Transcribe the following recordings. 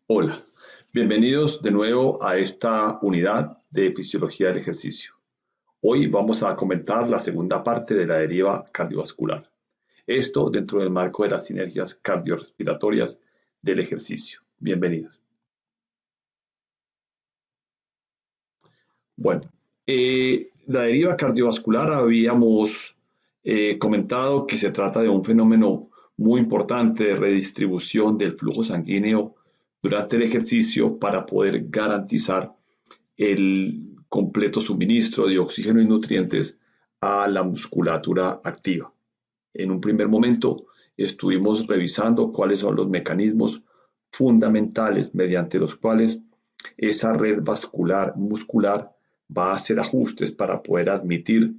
Hola, bienvenidos de nuevo a esta unidad de fisiología del ejercicio. Hoy vamos a comentar la segunda parte de la deriva cardiovascular. Esto dentro del marco de las sinergias cardiorrespiratorias del ejercicio. Bienvenidos. Bueno, la deriva cardiovascular habíamos comentado que se trata de un fenómeno muy importante de redistribución del flujo sanguíneo durante el ejercicio para poder garantizar el completo suministro de oxígeno y nutrientes a la musculatura activa. En un primer momento estuvimos revisando cuáles son los mecanismos fundamentales mediante los cuales esa red vascular muscular va a hacer ajustes para poder admitir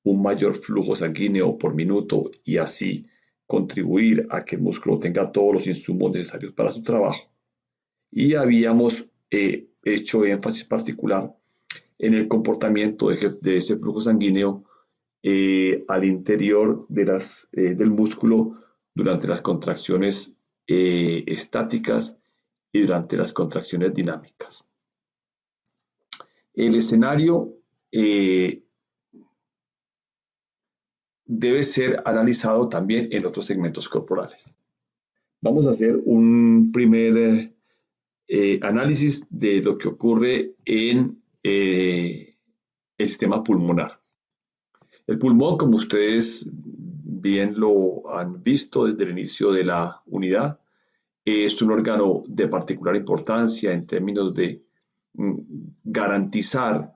un mayor flujo sanguíneo por minuto y así contribuir a que el músculo tenga todos los insumos necesarios para su trabajo. Y habíamos hecho énfasis particular en el comportamiento de ese flujo sanguíneo al interior del músculo durante las contracciones estáticas y durante las contracciones dinámicas. El escenario debe ser analizado también en otros segmentos corporales. Vamos a hacer un primer análisis de lo que ocurre en el sistema pulmonar. El pulmón, como ustedes bien lo han visto desde el inicio de la unidad, es un órgano de particular importancia en términos de garantizar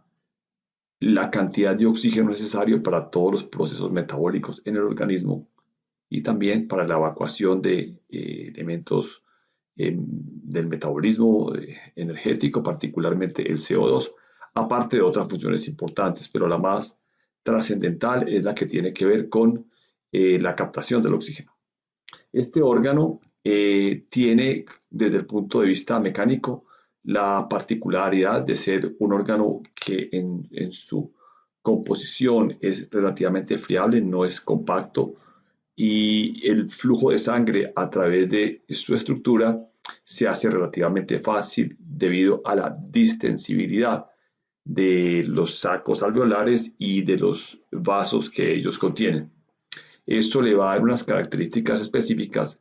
la cantidad de oxígeno necesario para todos los procesos metabólicos en el organismo y también para la evacuación de elementos del metabolismo energético, particularmente el CO2, aparte de otras funciones importantes, pero la más trascendental es la que tiene que ver con la captación del oxígeno. Este órgano tiene, desde el punto de vista mecánico, la particularidad de ser un órgano que en su composición es relativamente friable, no es compacto, y el flujo de sangre a través de su estructura se hace relativamente fácil debido a la distensibilidad de los sacos alveolares y de los vasos que ellos contienen. Esto le va a dar unas características específicas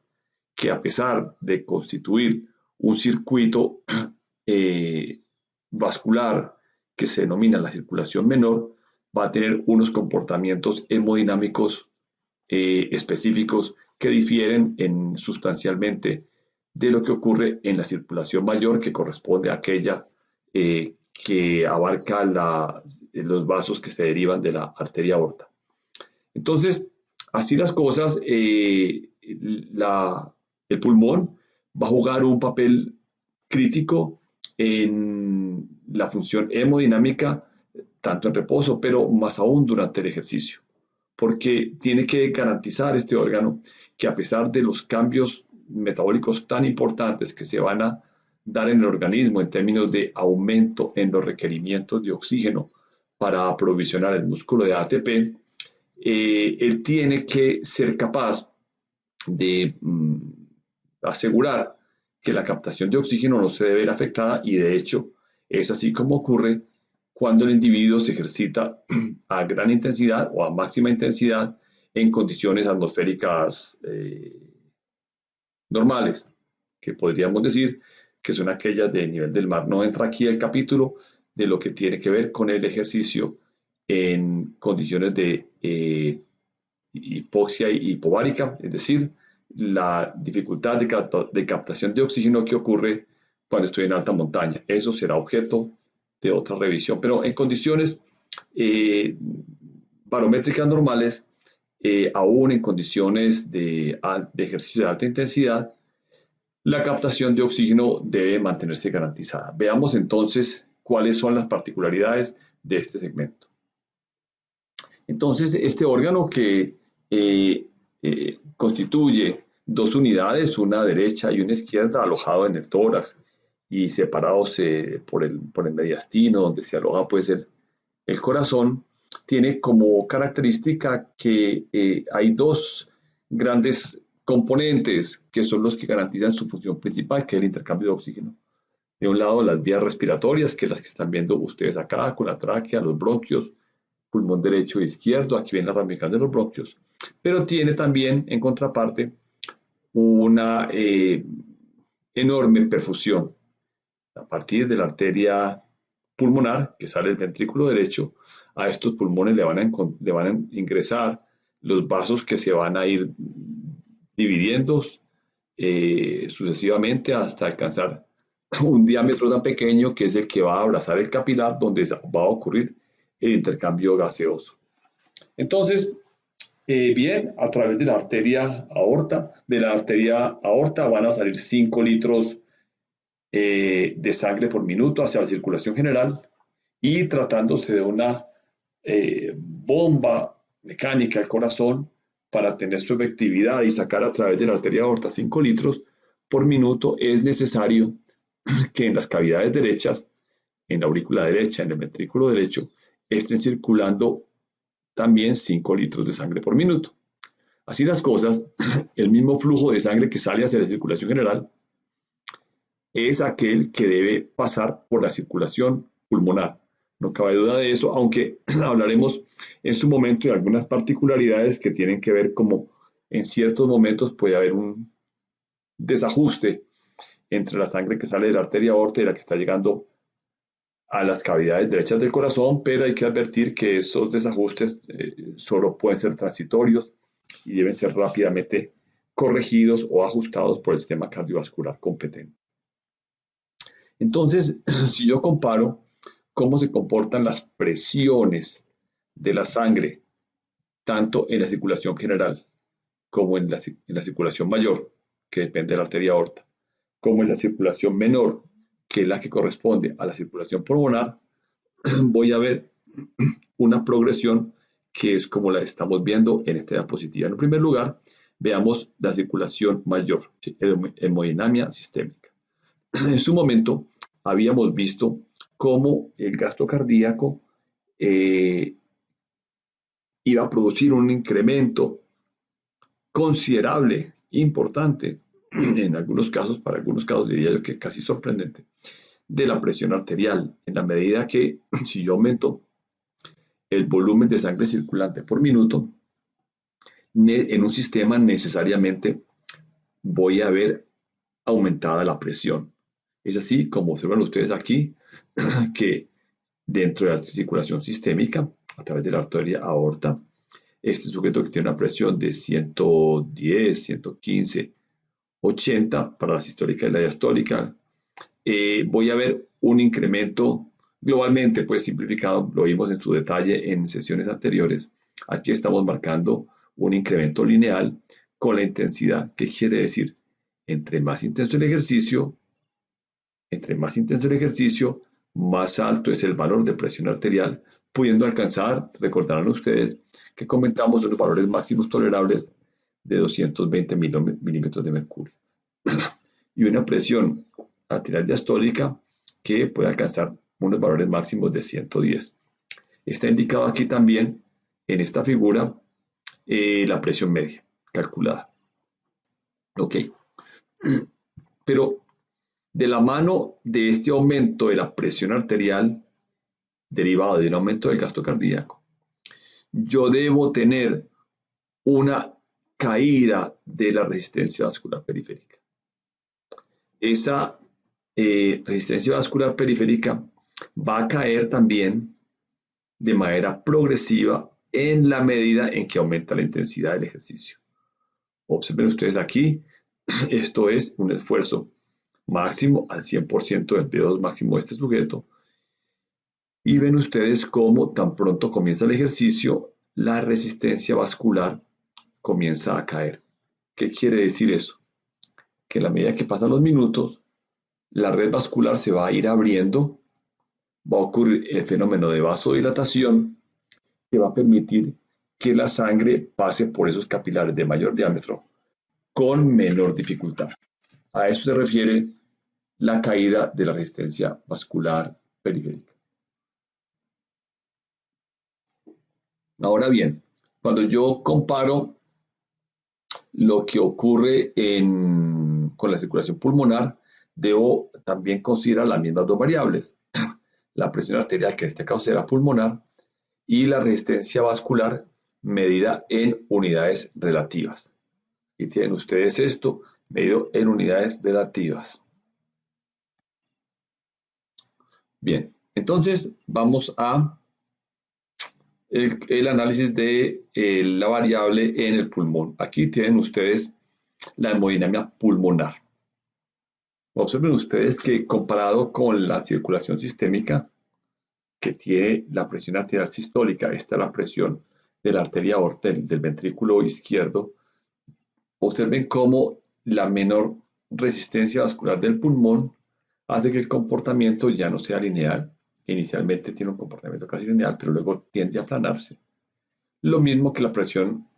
que, a pesar de constituir un circuito vascular que se denomina la circulación menor, va a tener unos comportamientos hemodinámicos específicos que difieren sustancialmente de lo que ocurre en la circulación mayor, que corresponde a aquella que abarca los vasos que se derivan de la arteria aorta. Entonces, así las cosas, el pulmón va a jugar un papel crítico en la función hemodinámica, tanto en reposo, pero más aún durante el ejercicio, porque tiene que garantizar este órgano que, a pesar de los cambios metabólicos tan importantes que se van a dar en el organismo en términos de aumento en los requerimientos de oxígeno para aprovisionar el músculo de ATP, él tiene que ser capaz de asegurar que la captación de oxígeno no se debe ver afectada, y de hecho es así como ocurre cuando el individuo se ejercita a gran intensidad o a máxima intensidad en condiciones atmosféricas normales, que podríamos decir que son aquellas de nivel del mar. No entra aquí el capítulo de lo que tiene que ver con el ejercicio en condiciones de hipoxia hipovárica, es decir, la dificultad de captación de oxígeno que ocurre cuando estoy en alta montaña. Eso será objeto de otra revisión, pero en condiciones barométricas normales, aún en condiciones de ejercicio de alta intensidad, la captación de oxígeno debe mantenerse garantizada. Veamos entonces cuáles son las particularidades de este segmento. Entonces, este órgano que constituye dos unidades, una derecha y una izquierda, alojado en el tórax y separados por el mediastino, donde se aloja pues el corazón, tiene como característica que hay dos grandes componentes que son los que garantizan su función principal, que es el intercambio de oxígeno. De un lado, las vías respiratorias, que las que están viendo ustedes acá, con la tráquea, los bronquios, pulmón derecho e izquierdo, aquí ven la ramificación de los bronquios, pero tiene también en contraparte una enorme perfusión a partir de la arteria pulmonar que sale del ventrículo derecho. A estos pulmones le van a ingresar los vasos que se van a ir dividiendo sucesivamente hasta alcanzar un diámetro tan pequeño que es el que va a abrazar el capilar donde va a ocurrir el intercambio gaseoso. Entonces, bien, a través de la arteria aorta van a salir 5 litros de sangre por minuto hacia la circulación general y tratándose de una bomba mecánica al corazón para tener su efectividad y sacar a través de la arteria aorta 5 litros por minuto, es necesario que en las cavidades derechas, en la aurícula derecha, en el ventrículo derecho, estén circulando también 5 litros de sangre por minuto. Así las cosas, el mismo flujo de sangre que sale hacia la circulación general es aquel que debe pasar por la circulación pulmonar. No cabe duda de eso, aunque hablaremos en su momento de algunas particularidades que tienen que ver como en ciertos momentos puede haber un desajuste entre la sangre que sale de la arteria aorta y la que está llegando a las cavidades derechas del corazón, pero hay que advertir que esos desajustes solo pueden ser transitorios y deben ser rápidamente corregidos o ajustados por el sistema cardiovascular competente. Entonces, si yo comparo cómo se comportan las presiones de la sangre, tanto en la circulación general como en la circulación mayor, que depende de la arteria aorta, como en la circulación menor, que es la que corresponde a la circulación pulmonar, voy a ver una progresión que es como la estamos viendo en esta diapositiva. En primer lugar, veamos la circulación mayor, hemodinamia sistémica. En su momento habíamos visto cómo el gasto cardíaco iba a producir un incremento considerable, importante, en algunos casos, para algunos casos diría yo que casi sorprendente, de la presión arterial, en la medida que si yo aumento el volumen de sangre circulante por minuto, en un sistema necesariamente voy a ver aumentada la presión. Es así como observan ustedes aquí que dentro de la circulación sistémica, a través de la arteria aorta, este sujeto que tiene una presión de 110, 115, 80 para la sistólica y la diastólica, voy a ver un incremento globalmente, pues simplificado, lo vimos en su detalle en sesiones anteriores. Aquí estamos marcando un incremento lineal con la intensidad. ¿Qué quiere decir? Entre más intenso el ejercicio, más alto es el valor de presión arterial, pudiendo alcanzar, recordarán ustedes, que comentamos los valores máximos tolerables de 220 milímetros de mercurio. Y una presión arterial diastólica que puede alcanzar unos valores máximos de 110. Está indicado aquí también, en esta figura, la presión media calculada. Ok. Pero de la mano de este aumento de la presión arterial derivado de un aumento del gasto cardíaco, yo debo tener una caída de la resistencia vascular periférica. Esa resistencia vascular periférica va a caer también de manera progresiva en la medida en que aumenta la intensidad del ejercicio. Observen ustedes aquí, esto es un esfuerzo máximo al 100% del VO2 máximo de este sujeto. Y ven ustedes cómo tan pronto comienza el ejercicio, la resistencia vascular comienza a caer. ¿Qué quiere decir eso? Que a la medida que pasan los minutos, la red vascular se va a ir abriendo, va a ocurrir el fenómeno de vasodilatación que va a permitir que la sangre pase por esos capilares de mayor diámetro con menor dificultad. A eso se refiere la caída de la resistencia vascular periférica. Ahora bien, cuando yo comparo lo que ocurre con la circulación pulmonar, debo también considerar las mismas dos variables, la presión arterial, que en este caso será pulmonar, y la resistencia vascular medida en unidades relativas. Y tienen ustedes esto medido en unidades relativas. Bien, entonces vamos a el análisis de la variable en el pulmón. Aquí tienen ustedes la hemodinámica pulmonar. Observen ustedes que comparado con la circulación sistémica que tiene la presión arterial sistólica, esta es la presión de la arteria aorta del ventrículo izquierdo, observen cómo la menor resistencia vascular del pulmón hace que el comportamiento ya no sea lineal. Inicialmente tiene un comportamiento casi lineal, pero luego tiende a aplanarse. Lo mismo que la presión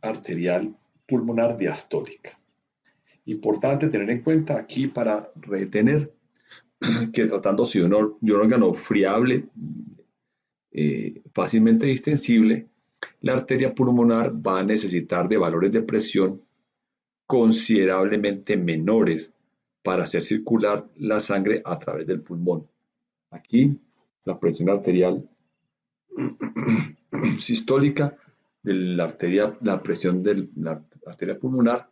arterial pulmonar diastólica. Importante tener en cuenta aquí para retener que tratándose de un órgano friable, fácilmente distensible, la arteria pulmonar va a necesitar de valores de presión considerablemente menores para hacer circular la sangre a través del pulmón. Aquí la presión arterial sistólica de la presión de la arteria pulmonar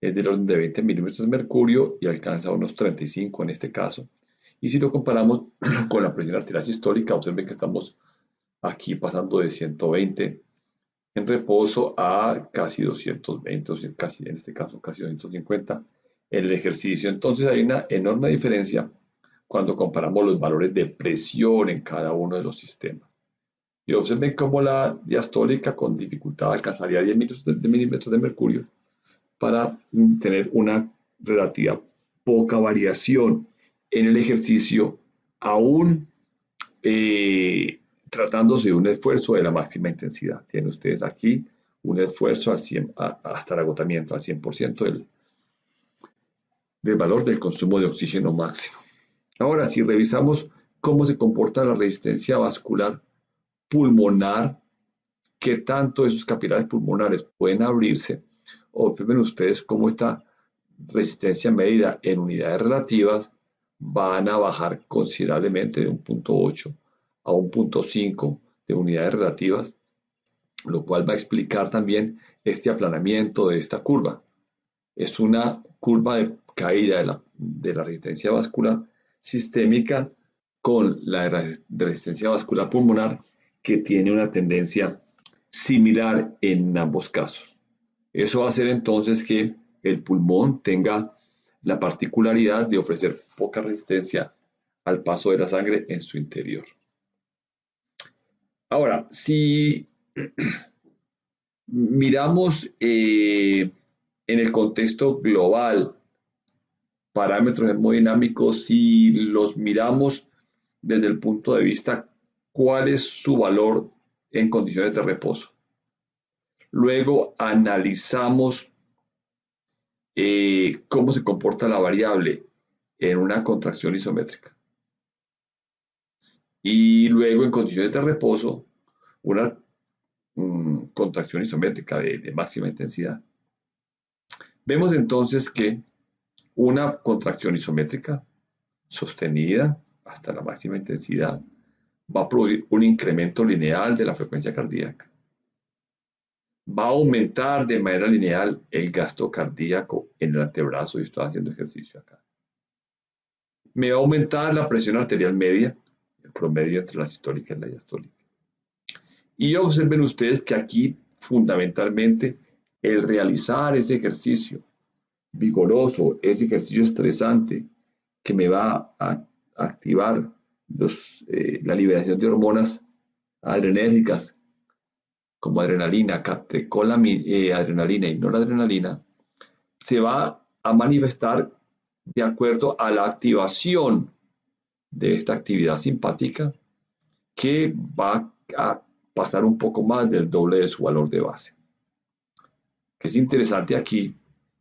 es del orden de 20 milímetros de mercurio y alcanza unos 35 en este caso. Y si lo comparamos con la presión arterial sistólica, observen que estamos aquí pasando de 120 en reposo a casi 220, casi, en este caso casi 250 en el ejercicio. Entonces hay una enorme diferencia cuando comparamos los valores de presión en cada uno de los sistemas. Y observen cómo la diastólica con dificultad alcanzaría 10 milímetros de mercurio para tener una relativa poca variación en el ejercicio, aún tratándose de un esfuerzo de la máxima intensidad. Tienen ustedes aquí un esfuerzo al 100, hasta el agotamiento, al 100% del valor del consumo de oxígeno máximo. Ahora, si revisamos cómo se comporta la resistencia vascular pulmonar, qué tanto esos capilares pulmonares pueden abrirse, observen ustedes cómo esta resistencia medida en unidades relativas van a bajar considerablemente de 1.8 a 1.5 de unidades relativas, lo cual va a explicar también este aplanamiento de esta curva. Es una curva de caída de la resistencia vascular sistémica con la resistencia vascular pulmonar, que tiene una tendencia similar en ambos casos. Eso va a hacer entonces que el pulmón tenga la particularidad de ofrecer poca resistencia al paso de la sangre en su interior. Ahora, si miramos en el contexto global parámetros hemodinámicos, si los miramos desde el punto de vista cuál es su valor en condiciones de reposo. Luego analizamos cómo se comporta la variable en una contracción isométrica. Y luego en condiciones de reposo, una contracción isométrica de máxima intensidad. Vemos entonces que una contracción isométrica sostenida hasta la máxima intensidad va a producir un incremento lineal de la frecuencia cardíaca. Va a aumentar de manera lineal el gasto cardíaco en el antebrazo, y estoy haciendo ejercicio acá. Me va a aumentar la presión arterial media, el promedio entre la sistólica y la diastólica. Y observen ustedes que aquí fundamentalmente el realizar ese ejercicio vigoroso, ese ejercicio estresante que me va a activar la liberación de hormonas adrenérgicas como adrenalina, adrenalina y noradrenalina, se va a manifestar de acuerdo a la activación de esta actividad simpática, que va a pasar un poco más del doble de su valor de base. Que es interesante aquí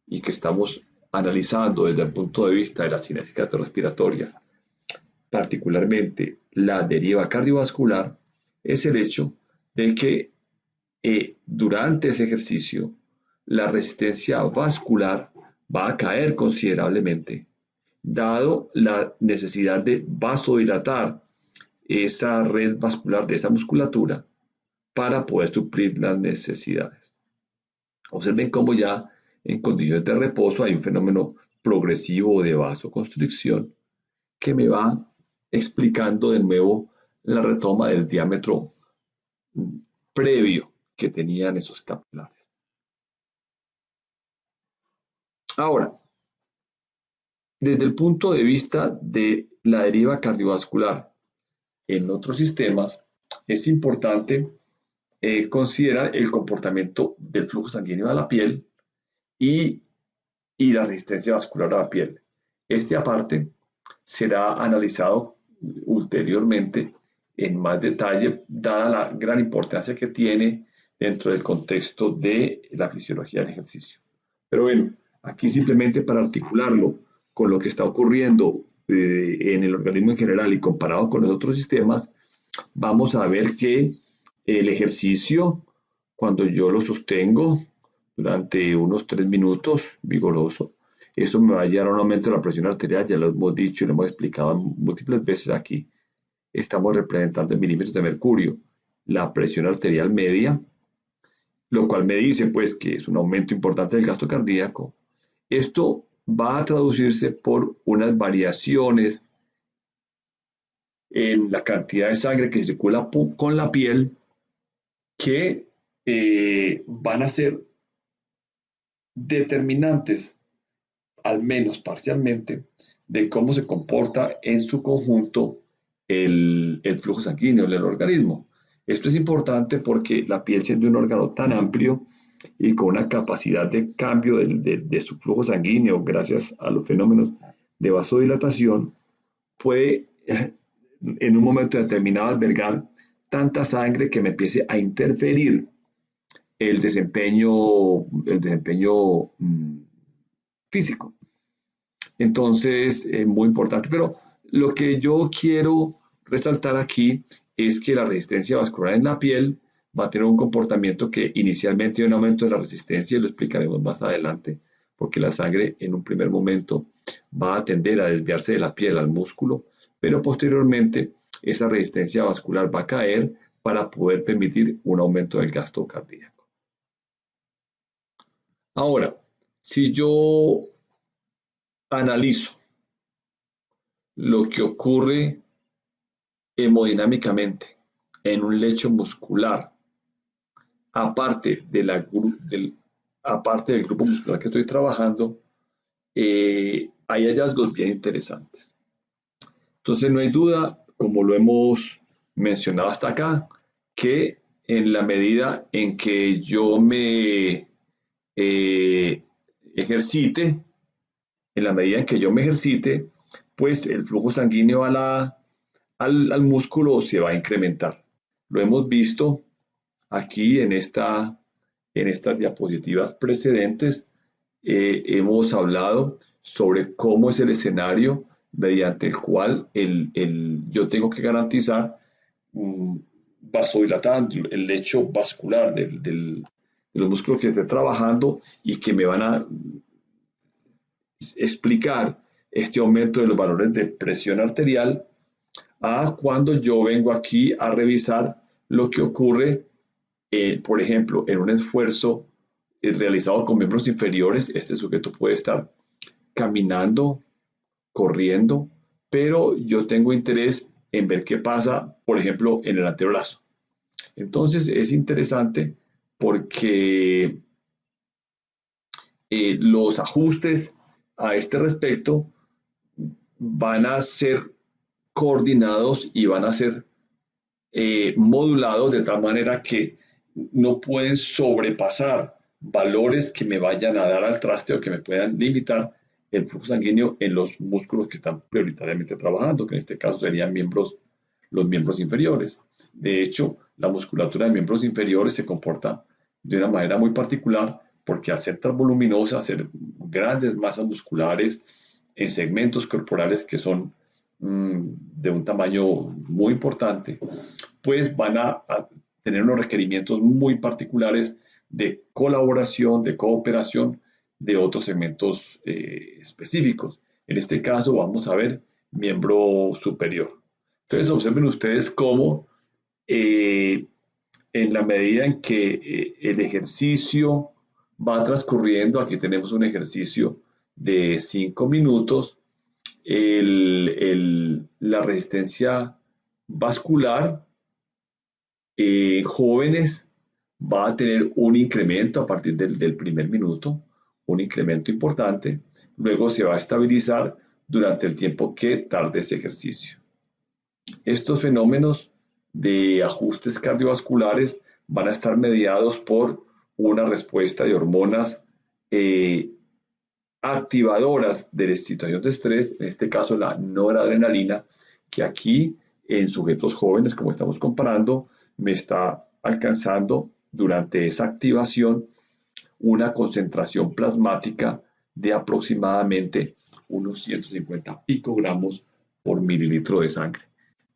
y que estamos analizando desde el punto de vista de la sinergia cardiorrespiratoria, particularmente la deriva cardiovascular, es el hecho de que durante ese ejercicio la resistencia vascular va a caer considerablemente, dado la necesidad de vasodilatar esa red vascular de esa musculatura para poder suplir las necesidades. Observen cómo ya en condiciones de reposo hay un fenómeno progresivo de vasoconstricción que me va explicando de nuevo la retoma del diámetro previo que tenían esos capilares. Ahora, desde el punto de vista de la deriva cardiovascular en otros sistemas, es importante considerar el comportamiento del flujo sanguíneo a la piel y, y la resistencia vascular a la piel. Este aparte será analizado ulteriormente en más detalle, dada la gran importancia que tiene dentro del contexto de la fisiología del ejercicio. Pero bueno, aquí simplemente para articularlo con lo que está ocurriendo en el organismo en general y comparado con los otros sistemas, vamos a ver que el ejercicio, cuando yo lo sostengo durante unos 3 minutos vigoroso, eso me va a llevar a un aumento de la presión arterial, ya lo hemos dicho y lo hemos explicado múltiples veces aquí. Estamos representando en milímetros de mercurio la presión arterial media, lo cual me dice pues que es un aumento importante del gasto cardíaco. Esto va a traducirse por unas variaciones en la cantidad de sangre que circula con la piel que van a ser determinantes, al menos parcialmente, de cómo se comporta en su conjunto el flujo sanguíneo del organismo. Esto es importante porque la piel, siendo un órgano tan amplio y con una capacidad de cambio de su flujo sanguíneo gracias a los fenómenos de vasodilatación, puede en un momento determinado albergar tanta sangre que me empiece a interferir el desempeño físico. Entonces, muy importante. Pero lo que yo quiero resaltar aquí es que la resistencia vascular en la piel va a tener un comportamiento que inicialmente tiene un aumento de la resistencia, y lo explicaremos más adelante, porque la sangre en un primer momento va a tender a desviarse de la piel al músculo, pero posteriormente esa resistencia vascular va a caer para poder permitir un aumento del gasto cardíaco. Ahora, si yo analizo lo que ocurre hemodinámicamente en un lecho muscular, aparte, aparte del grupo muscular que estoy trabajando, hay hallazgos bien interesantes. Entonces no hay duda, como lo hemos mencionado hasta acá, que en la medida en que yo me ejercite, en la medida en que yo me ejercite, pues el flujo sanguíneo al músculo se va a incrementar. Lo hemos visto aquí en estas diapositivas precedentes. Hemos hablado sobre cómo es el escenario mediante el cual yo tengo que garantizar vasodilatando el lecho vascular de los músculos que esté trabajando y que me van a explicar este aumento de los valores de presión arterial, a cuando yo vengo aquí a revisar lo que ocurre, por ejemplo, en un esfuerzo realizado con miembros inferiores. Este sujeto puede estar caminando, corriendo, pero yo tengo interés en ver qué pasa, por ejemplo, en el antebrazo. Entonces es interesante porque los ajustes a este respecto van a ser coordinados y van a ser modulados de tal manera que no pueden sobrepasar valores que me vayan a dar al traste o que me puedan limitar el flujo sanguíneo en los músculos que están prioritariamente trabajando, que en este caso serían los miembros inferiores. De hecho, la musculatura de miembros inferiores se comporta de una manera muy particular porque al ser tan voluminosa, hacer grandes masas musculares en segmentos corporales que son de un tamaño muy importante, pues van a tener unos requerimientos muy particulares de colaboración, de cooperación de otros segmentos específicos. En este caso vamos a ver miembro superior. Entonces observen ustedes cómo en la medida en que el ejercicio va transcurriendo, aquí tenemos un ejercicio de 5 minutos, la resistencia vascular jóvenes va a tener un incremento a partir del primer minuto, un incremento importante, luego se va a estabilizar durante el tiempo que tarde ese ejercicio. Estos fenómenos de ajustes cardiovasculares van a estar mediados por una respuesta de hormonas activadoras de la situación de estrés, en este caso la noradrenalina, que aquí en sujetos jóvenes, como estamos comparando, me está alcanzando durante esa activación una concentración plasmática de aproximadamente unos 150 picogramos por mililitro de sangre.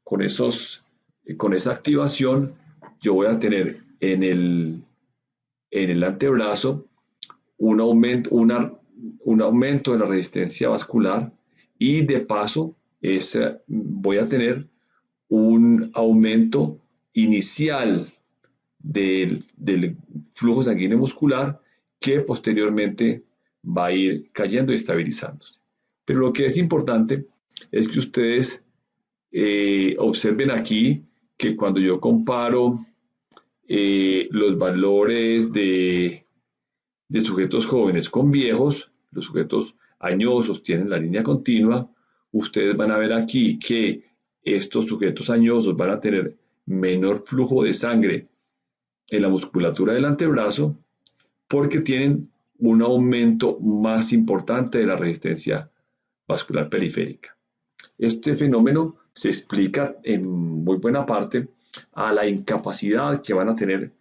Con esa activación, yo voy a tener en el antebrazo un aumento de la resistencia vascular y de paso voy a tener un aumento inicial del flujo sanguíneo muscular que posteriormente va a ir cayendo y estabilizándose. Pero lo que es importante es que ustedes observen aquí que cuando yo comparo los valores de sujetos jóvenes con viejos, los sujetos añosos tienen la línea continua, ustedes van a ver aquí que estos sujetos añosos van a tener menor flujo de sangre en la musculatura del antebrazo porque tienen un aumento más importante de la resistencia vascular periférica. Este fenómeno se explica en muy buena parte a la incapacidad que va a tener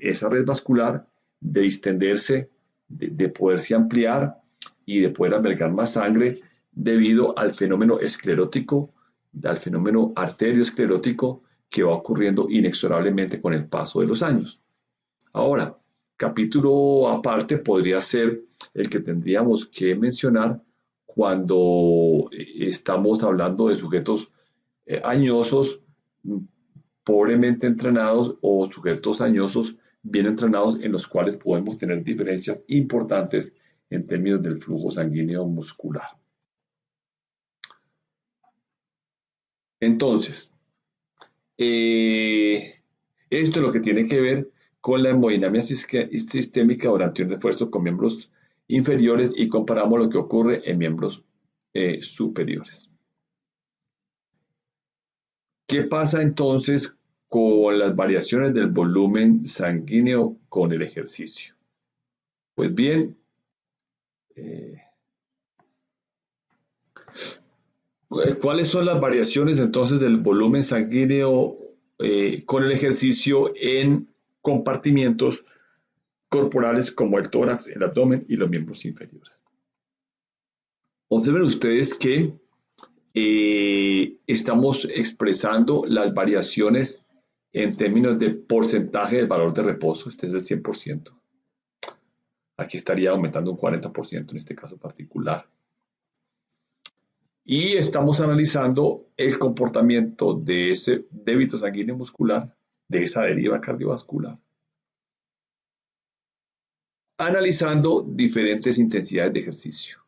esa red vascular de distenderse, de poderse ampliar y de poder albergar más sangre debido al fenómeno esclerótico, al fenómeno arterioesclerótico que va ocurriendo inexorablemente con el paso de los años. Ahora, capítulo aparte podría ser el que tendríamos que mencionar cuando estamos hablando de sujetos añosos, pobremente entrenados o sujetos añosos bien entrenados en los cuales podemos tener diferencias importantes en términos del flujo sanguíneo muscular. Entonces, esto es lo que tiene que ver con la hemodinámica sistémica durante un esfuerzo con miembros inferiores y comparamos lo que ocurre en miembros superiores. ¿Qué pasa entonces con las variaciones del volumen sanguíneo con el ejercicio? Pues bien, ¿cuáles son las variaciones entonces del volumen sanguíneo con el ejercicio en compartimientos corporales como el tórax, el abdomen y los miembros inferiores? Observen ustedes que estamos expresando las variaciones en términos de porcentaje del valor de reposo. Este es del 100%. Aquí estaría aumentando un 40% en este caso particular. Y estamos analizando el comportamiento de ese débito sanguíneo muscular, de esa deriva cardiovascular, analizando diferentes intensidades de ejercicio.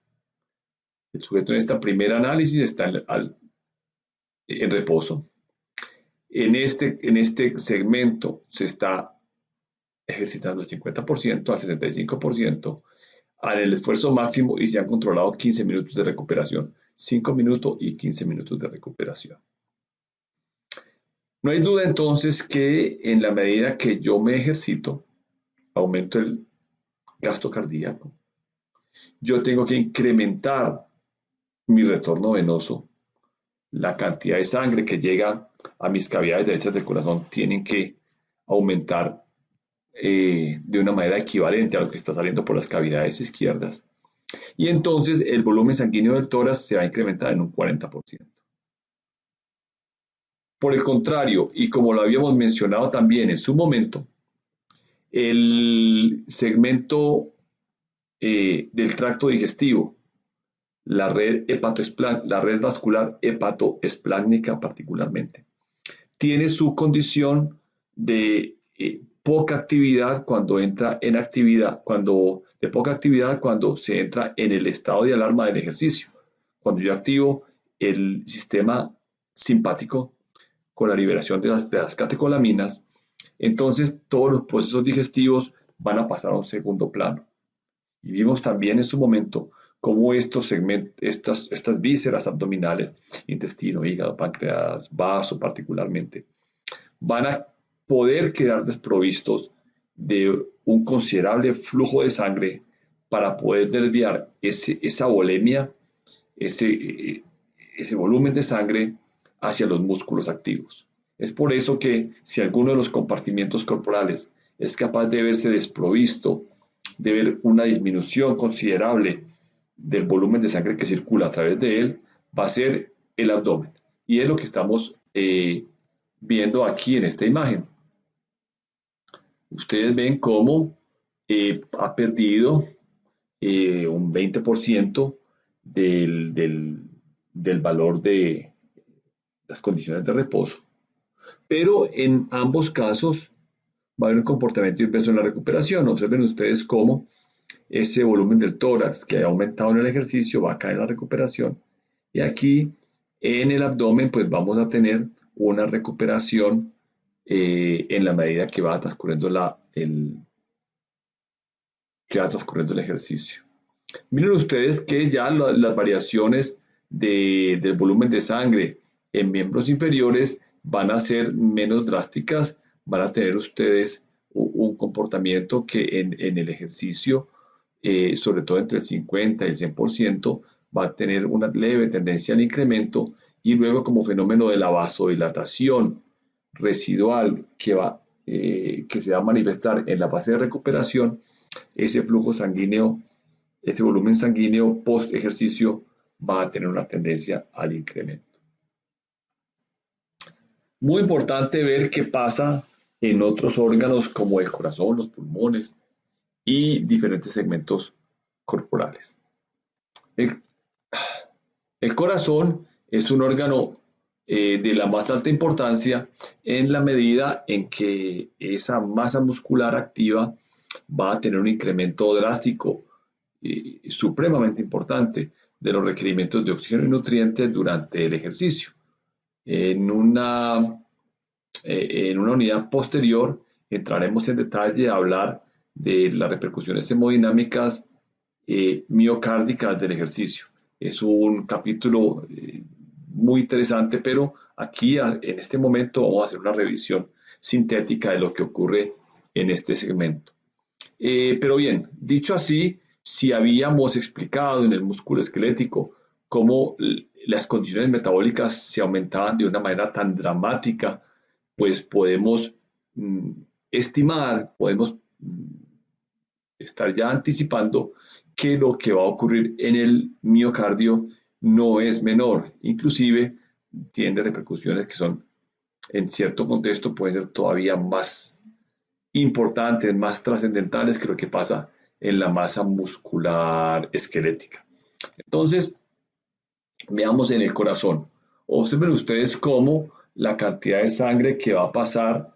El sujeto en esta primera análisis está en reposo. En este segmento se está ejercitando el 50% al 75% en el esfuerzo máximo y se han controlado 15 minutos de recuperación, 5 minutos y 15 minutos de recuperación. No hay duda entonces que en la medida que yo me ejercito, aumento el gasto cardíaco. Yo tengo que incrementar mi retorno venoso. La cantidad de sangre que llega a mis cavidades derechas del corazón tienen que aumentar de una manera equivalente a lo que está saliendo por las cavidades izquierdas. Y entonces el volumen sanguíneo del tórax se va a incrementar en un 40%. Por el contrario, y como lo habíamos mencionado también en su momento, El segmento del tracto digestivo, la red vascular hepatoespláncnica particularmente, tiene su condición de poca actividad cuando entra en actividad, de poca actividad cuando se entra en el estado de alarma del ejercicio. Cuando yo activo el sistema simpático con la liberación de las catecolaminas, entonces todos los procesos digestivos van a pasar a un segundo plano. Y vimos también en su momento cómo estos segmentos, estas vísceras abdominales, intestino, hígado, páncreas, vaso particularmente, van a poder quedar desprovistos de un considerable flujo de sangre para poder desviar esa volemia, ese volumen de sangre hacia los músculos activos. Es por eso que si alguno de los compartimientos corporales es capaz de verse desprovisto, de ver una disminución considerable del volumen de sangre que circula a través de él, va a ser el abdomen. Y es lo que estamos viendo aquí en esta imagen. Ustedes ven cómo ha perdido un 20% del valor de las condiciones de reposo. Pero en ambos casos va a haber un comportamiento inverso en la recuperación. Observen ustedes cómo ese volumen del tórax que ha aumentado en el ejercicio va a caer en la recuperación. Y aquí en el abdomen pues vamos a tener una recuperación en la medida que va transcurriendo el ejercicio. Miren ustedes que ya las variaciones del volumen de sangre en miembros inferiores van a ser menos drásticas, van a tener ustedes un comportamiento que en el ejercicio, sobre todo entre el 50 y el 100%, va a tener una leve tendencia al incremento y luego como fenómeno de la vasodilatación residual que se va a manifestar en la fase de recuperación, ese flujo sanguíneo, ese volumen sanguíneo post ejercicio va a tener una tendencia al incremento. Muy importante ver qué pasa en otros órganos como el corazón, los pulmones y diferentes segmentos corporales. El corazón es un órgano de la más alta importancia en la medida en que esa masa muscular activa va a tener un incremento drástico supremamente importante de los requerimientos de oxígeno y nutrientes durante el ejercicio. En una unidad posterior entraremos en detalle a hablar de las repercusiones hemodinámicas miocárdicas del ejercicio. Es un capítulo muy interesante, pero aquí en este momento vamos a hacer una revisión sintética de lo que ocurre en este segmento. Pero bien, dicho así, si habíamos explicado en el músculo esquelético cómo las condiciones metabólicas se aumentaban de una manera tan dramática, pues podemos estimar, podemos estar ya anticipando que lo que va a ocurrir en el miocardio no es menor, inclusive tiene repercusiones que son, en cierto contexto, pueden ser todavía más importantes, más trascendentales que lo que pasa en la masa muscular esquelética. Entonces, veamos en el corazón. Observen ustedes cómo la cantidad de sangre que va a pasar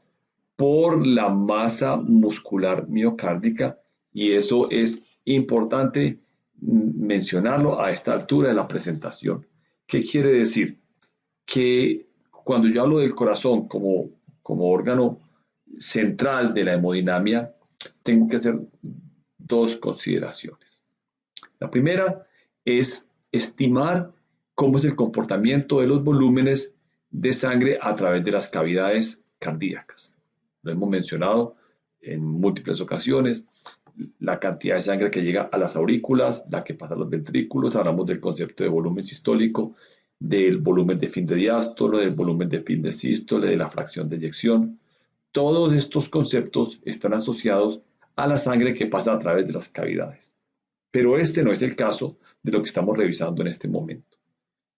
por la masa muscular miocárdica, y eso es importante mencionarlo a esta altura de la presentación. ¿Qué quiere decir? Que cuando yo hablo del corazón como órgano central de la hemodinamia, tengo que hacer dos consideraciones. La primera es estimar cómo es el comportamiento de los volúmenes de sangre a través de las cavidades cardíacas. Lo hemos mencionado en múltiples ocasiones, la cantidad de sangre que llega a las aurículas, la que pasa a los ventrículos, hablamos del concepto de volumen sistólico, del volumen de fin de diástole, del volumen de fin de sístole, de la fracción de eyección. Todos estos conceptos están asociados a la sangre que pasa a través de las cavidades. Pero este no es el caso de lo que estamos revisando en este momento.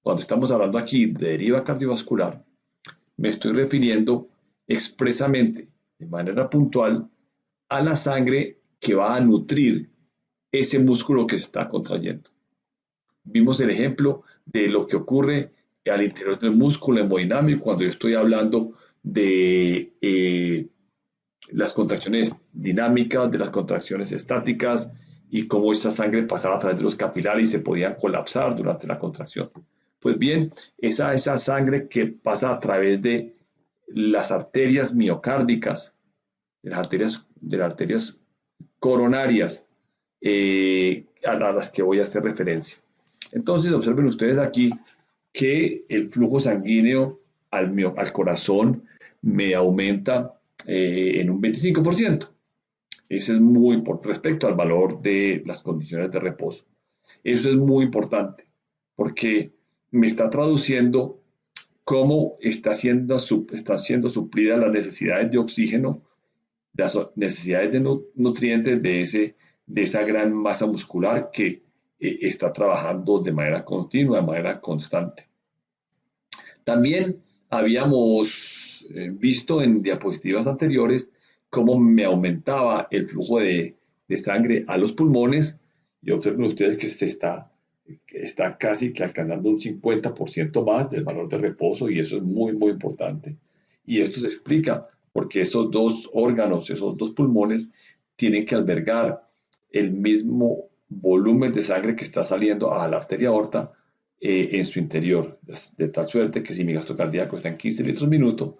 Cuando estamos hablando aquí de deriva cardiovascular, me estoy refiriendo expresamente, de manera puntual, a la sangre que va a nutrir ese músculo que se está contrayendo. Vimos el ejemplo de lo que ocurre al interior del músculo hemodinámico cuando yo estoy hablando de las contracciones dinámicas, de las contracciones estáticas y cómo esa sangre pasaba a través de los capilares y se podían colapsar durante la contracción. Pues bien, esa sangre que pasa a través de las arterias miocárdicas, de las arterias coronarias, a las que voy a hacer referencia. Entonces, observen ustedes aquí que el flujo sanguíneo al corazón me aumenta en un 25%. Ese es muy por respecto al valor de las condiciones de reposo. Eso es muy importante porque me está traduciendo cómo está siendo suplida las necesidades de oxígeno, las necesidades de nutrientes de esa gran masa muscular que está trabajando de manera continua, de manera constante. También habíamos visto en diapositivas anteriores cómo me aumentaba el flujo de sangre a los pulmones y observen ustedes que está casi que alcanzando un 50% más del valor de reposo y eso es muy, muy importante. Y esto se explica porque esos dos órganos, esos dos pulmones, tienen que albergar el mismo volumen de sangre que está saliendo a la arteria aorta en su interior, de tal suerte que si mi gasto cardíaco está en 15 litros por minuto,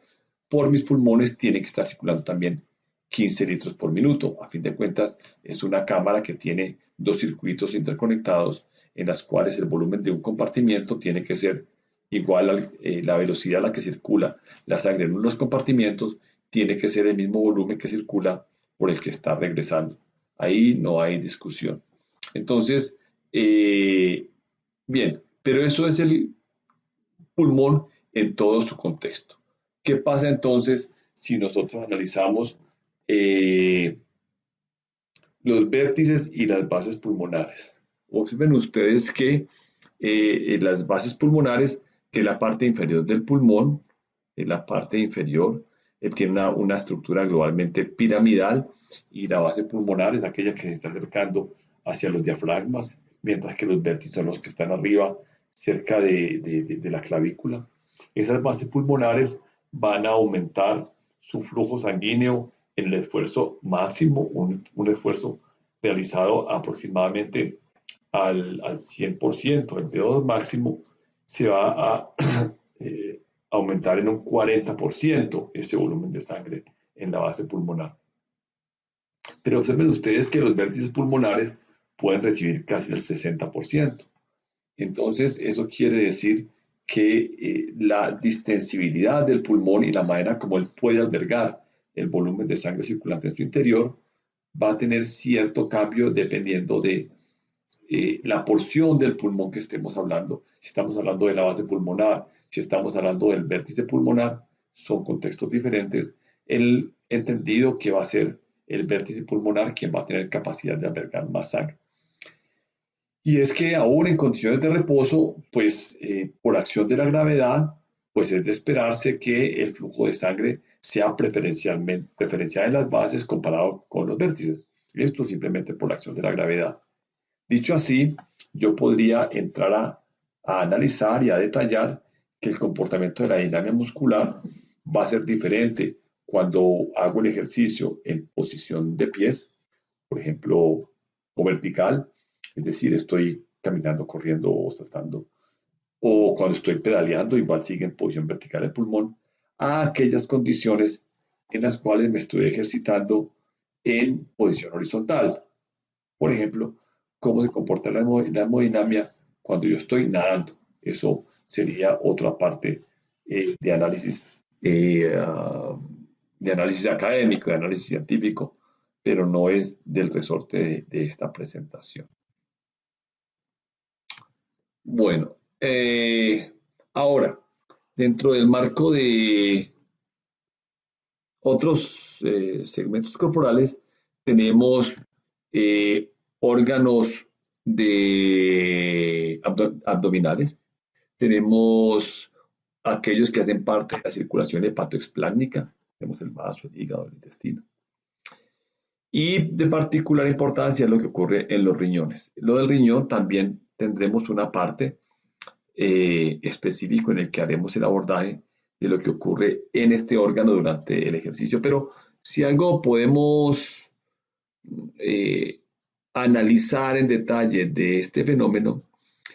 por mis pulmones tiene que estar circulando también 15 litros por minuto. A fin de cuentas, es una cámara que tiene dos circuitos interconectados en las cuales el volumen de un compartimiento tiene que ser igual a la velocidad a la que circula la sangre en uno de los compartimientos, tiene que ser el mismo volumen que circula por el que está regresando. Ahí no hay discusión. Entonces, bien, pero eso es el pulmón en todo su contexto. ¿Qué pasa entonces si nosotros analizamos eh, los vértices y las bases pulmonares? Observen ustedes que las bases pulmonares, que es la parte inferior del pulmón, es la parte inferior, tiene una estructura globalmente piramidal y la base pulmonar es aquella que se está acercando hacia los diafragmas, mientras que los vértices son los que están arriba, cerca de la clavícula. Esas bases pulmonares van a aumentar su flujo sanguíneo en el esfuerzo máximo, un esfuerzo realizado aproximadamente al 100%. El VO2 máximo se va a aumentar en un 40% ese volumen de sangre en la base pulmonar. Pero observen ustedes que los vértices pulmonares pueden recibir casi el 60%. Entonces, eso quiere decir que la distensibilidad del pulmón y la manera como él puede albergar el volumen de sangre circulante en su interior va a tener cierto cambio dependiendo de la porción del pulmón que estemos hablando. Si estamos hablando de la base pulmonar, si estamos hablando del vértice pulmonar, son contextos diferentes. El entendido que va a ser el vértice pulmonar quien va a tener capacidad de albergar más sangre. Y es que aún en condiciones de reposo, pues por acción de la gravedad, pues es de esperarse que el flujo de sangre sea preferencial en las bases comparado con los vértices. Esto simplemente por la acción de la gravedad. Dicho así, yo podría entrar a analizar y a detallar que el comportamiento de la dinámica muscular va a ser diferente cuando hago el ejercicio en posición de pies, por ejemplo, o vertical, es decir, estoy caminando, corriendo o saltando, o cuando estoy pedaleando, igual sigue en posición vertical el pulmón, a aquellas condiciones en las cuales me estoy ejercitando en posición horizontal. Por ejemplo, cómo se comporta la hemodinamia cuando yo estoy nadando. Eso sería otra parte de análisis de análisis académico, de análisis científico, pero no es del resorte de esta presentación. Bueno, ahora, dentro del marco de otros segmentos corporales, tenemos órganos abdominales, tenemos aquellos que hacen parte de la circulación hepatoexplásnica, tenemos el vaso, el hígado, el intestino. Y de particular importancia es lo que ocurre en los riñones. Lo del riñón también tendremos una parte específico en el que haremos el abordaje de lo que ocurre en este órgano durante el ejercicio. Pero si algo podemos eh, analizar en detalle de este fenómeno,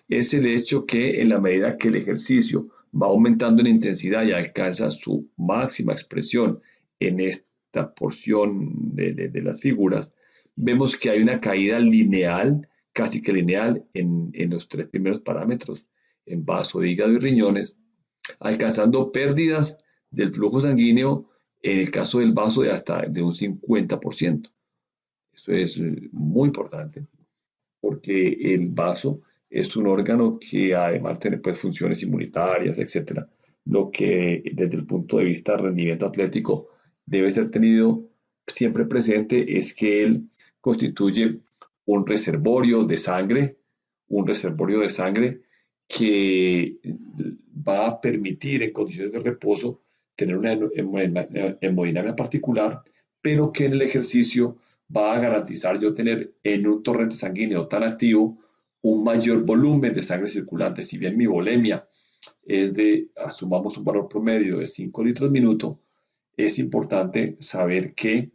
es el hecho que en la medida que el ejercicio va aumentando en intensidad y alcanza su máxima expresión en esta porción de las figuras, vemos que hay una caída lineal, casi que lineal, en los tres primeros parámetros, en vaso, hígado y riñones, alcanzando pérdidas del flujo sanguíneo en el caso del vaso de hasta de un 50%. Eso es muy importante porque el vaso es un órgano que además tiene pues, funciones inmunitarias, etcétera, lo que desde el punto de vista de rendimiento atlético debe ser tenido siempre presente es que él constituye un reservorio de sangre que va a permitir en condiciones de reposo tener una hemodinámica particular, pero que en el ejercicio va a garantizar yo tener en un torrente sanguíneo tan activo un mayor volumen de sangre circulante. Si bien mi volemia es de, asumamos un valor promedio de 5 litros minuto, es importante saber que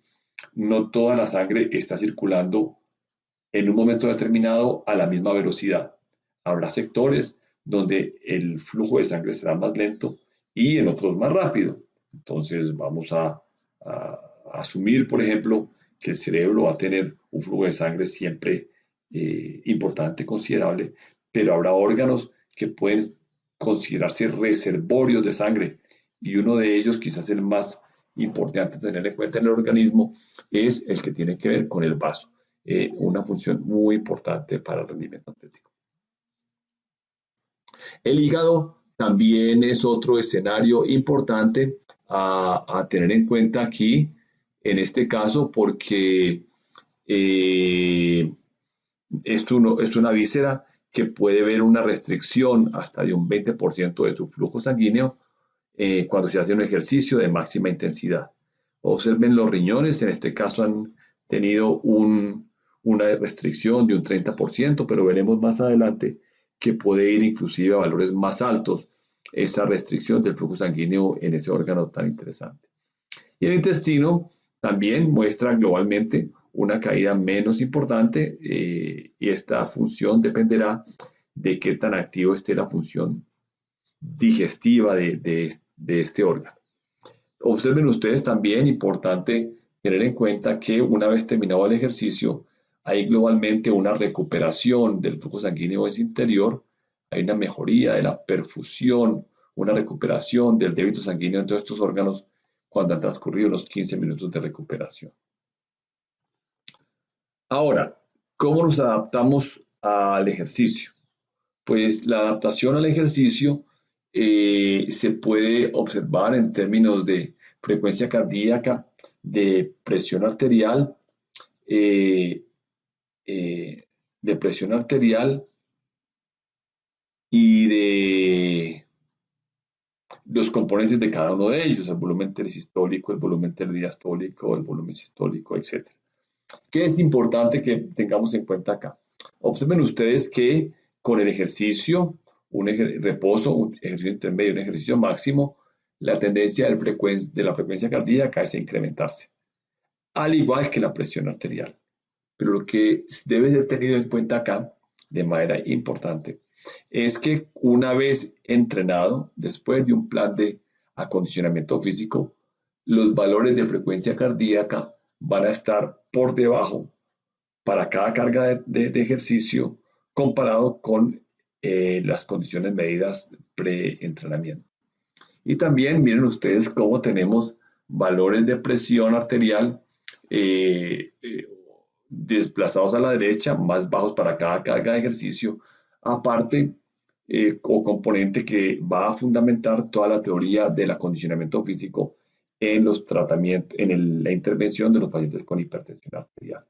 no toda la sangre está circulando en un momento determinado a la misma velocidad. Habrá sectores donde el flujo de sangre será más lento y en otros más rápido. Entonces vamos a asumir, por ejemplo, que el cerebro va a tener un flujo de sangre siempre importante, considerable, pero habrá órganos que pueden considerarse reservorios de sangre y uno de ellos, quizás el más importante a tener en cuenta en el organismo, es el que tiene que ver con el vaso, una función muy importante para el rendimiento atlético. El hígado también es otro escenario importante a tener en cuenta aquí, en este caso, porque eh, es una víscera que puede ver una restricción hasta de un 20% de su flujo sanguíneo cuando se hace un ejercicio de máxima intensidad. Observen los riñones, en este caso han tenido una restricción de un 30%, pero veremos más adelante que puede ir inclusive a valores más altos esa restricción del flujo sanguíneo en ese órgano tan interesante. Y el intestino también muestra globalmente una caída menos importante y esta función dependerá de qué tan activo esté la función digestiva de este órgano. Observen ustedes también, importante tener en cuenta que una vez terminado el ejercicio, hay globalmente una recuperación del flujo sanguíneo en ese interior, hay una mejoría de la perfusión, una recuperación del débito sanguíneo en todos estos órganos cuando han transcurrido los 15 minutos de recuperación. Ahora, ¿cómo nos adaptamos al ejercicio? Pues la adaptación al ejercicio se puede observar en términos de frecuencia cardíaca, de presión arterial, eh, de presión arterial y de los componentes de cada uno de ellos, el volumen telesistólico, el volumen telediastólico, el volumen sistólico, etc. ¿Qué es importante que tengamos en cuenta acá? Observen ustedes que con el ejercicio, reposo, un ejercicio intermedio, un ejercicio máximo, la tendencia de la frecuencia cardíaca es a incrementarse, al igual que la presión arterial. Pero lo que debe ser tenido en cuenta acá, de manera importante, es que una vez entrenado, después de un plan de acondicionamiento físico, los valores de frecuencia cardíaca van a estar por debajo para cada carga de ejercicio comparado con las condiciones medidas pre-entrenamiento. Y también miren ustedes cómo tenemos valores de presión arterial desplazados a la derecha, más bajos para cada carga de ejercicio, aparte o componente que va a fundamentar toda la teoría del acondicionamiento físico en los tratamientos, en la intervención de los pacientes con hipertensión arterial.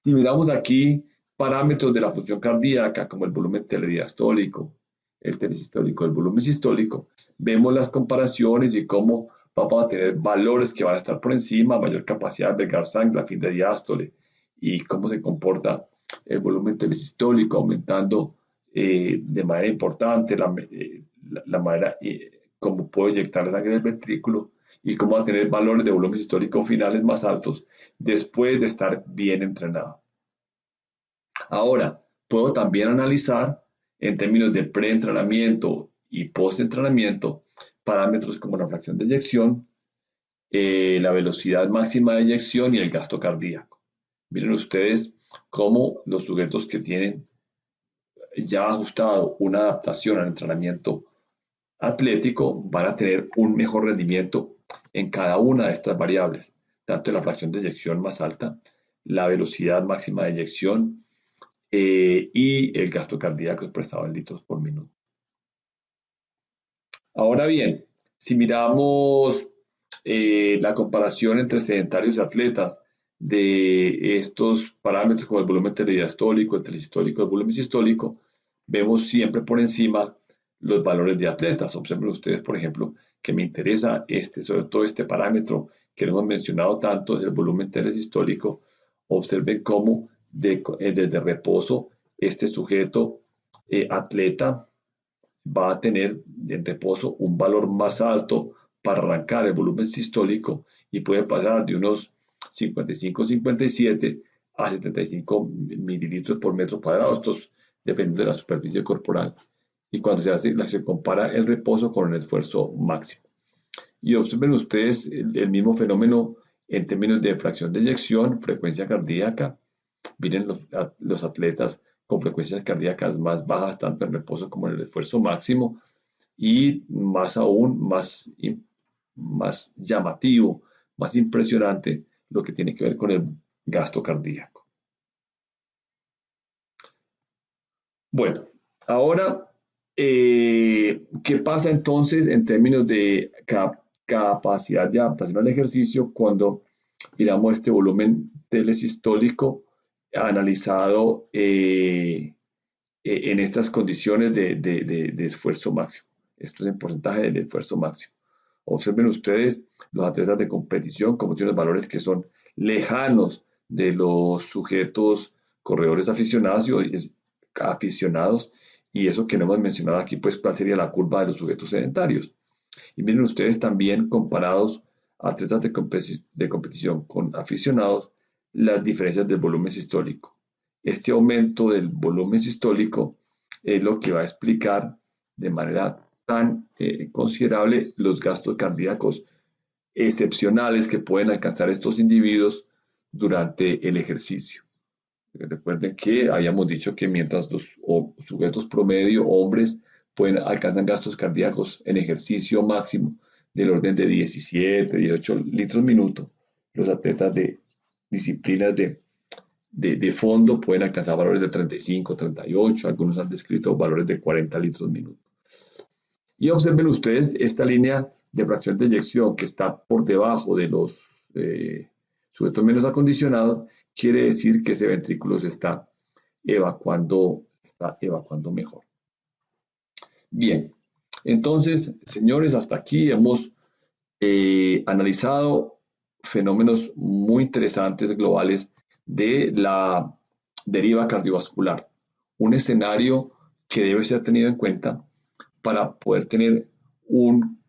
Si miramos aquí parámetros de la función cardíaca, como el volumen telediastólico, el telesistólico, el volumen sistólico, vemos las comparaciones y cómo vamos a tener valores que van a estar por encima, mayor capacidad de albergar sangre a fin de diástole y cómo se comporta el volumen telesistólico, aumentando de manera importante la manera como puedo inyectar la sangre en el ventrículo y cómo va a tener valores de volumen sistólico finales más altos después de estar bien entrenado. Ahora, puedo también analizar en términos de preentrenamiento y postentrenamiento parámetros como la fracción de eyección, la velocidad máxima de eyección y el gasto cardíaco. Miren ustedes cómo los sujetos que tienen ya ajustado una adaptación al entrenamiento atlético van a tener un mejor rendimiento en cada una de estas variables, tanto en la fracción de eyección más alta, la velocidad máxima de eyección y el gasto cardíaco expresado en litros por minuto. Ahora bien, si miramos la comparación entre sedentarios y atletas de estos parámetros como el volumen telediastólico, el telesistólico, el volumen sistólico, vemos siempre por encima los valores de atletas. Observen ustedes, por ejemplo, que me interesa sobre todo este parámetro que no hemos mencionado tanto, es el volumen telesistólico. Observen cómo desde reposo este sujeto atleta va a tener en reposo un valor más alto para arrancar el volumen sistólico y puede pasar de unos 55-57 a 75 mililitros por metro cuadrado, estos dependiendo de la superficie corporal. Y cuando se compara el reposo con el esfuerzo máximo. Y observen ustedes el mismo fenómeno en términos de fracción de eyección, frecuencia cardíaca. Miren los atletas con frecuencias cardíacas más bajas, tanto en reposo como en el esfuerzo máximo, y más aún, más llamativo, más impresionante, lo que tiene que ver con el gasto cardíaco. Bueno, ahora, ¿qué pasa entonces en términos de capacidad de adaptación al ejercicio cuando miramos este volumen telesistólico analizado en estas condiciones de esfuerzo máximo? Esto es en porcentaje del esfuerzo máximo. Observen ustedes los atletas de competición, como tienen valores que son lejanos de los sujetos corredores aficionados, y eso que no hemos mencionado aquí, pues cuál sería la curva de los sujetos sedentarios. Y miren ustedes también comparados atletas de competición con aficionados, las diferencias del volumen sistólico. Este aumento del volumen sistólico es lo que va a explicar de manera tan considerable los gastos cardíacos excepcionales que pueden alcanzar estos individuos durante el ejercicio. Recuerden que habíamos dicho que mientras los sujetos promedio, hombres, pueden alcanzar gastos cardíacos en ejercicio máximo del orden de 17, 18 litros minuto, los atletas de disciplinas de fondo pueden alcanzar valores de 35, 38, algunos han descrito valores de 40 litros minuto. Y observen ustedes esta línea de fracción de eyección que está por debajo de los sujetos menos acondicionados, quiere decir que ese ventrículo se está evacuando mejor. Bien, entonces, señores, hasta aquí hemos analizado fenómenos muy interesantes globales de la deriva cardiovascular, un escenario que debe ser tenido en cuenta para poder tener un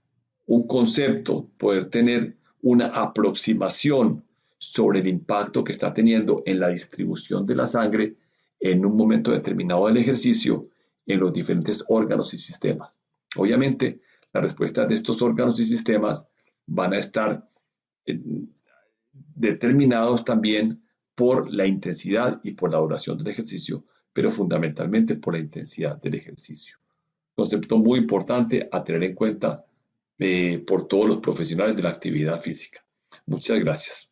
concepto, poder tener una aproximación sobre el impacto que está teniendo en la distribución de la sangre en un momento determinado del ejercicio en los diferentes órganos y sistemas. Obviamente, la respuesta de estos órganos y sistemas van a estar determinados también por la intensidad y por la duración del ejercicio, pero fundamentalmente por la intensidad del ejercicio. Concepto muy importante a tener en cuenta por todos los profesionales de la actividad física. Muchas gracias.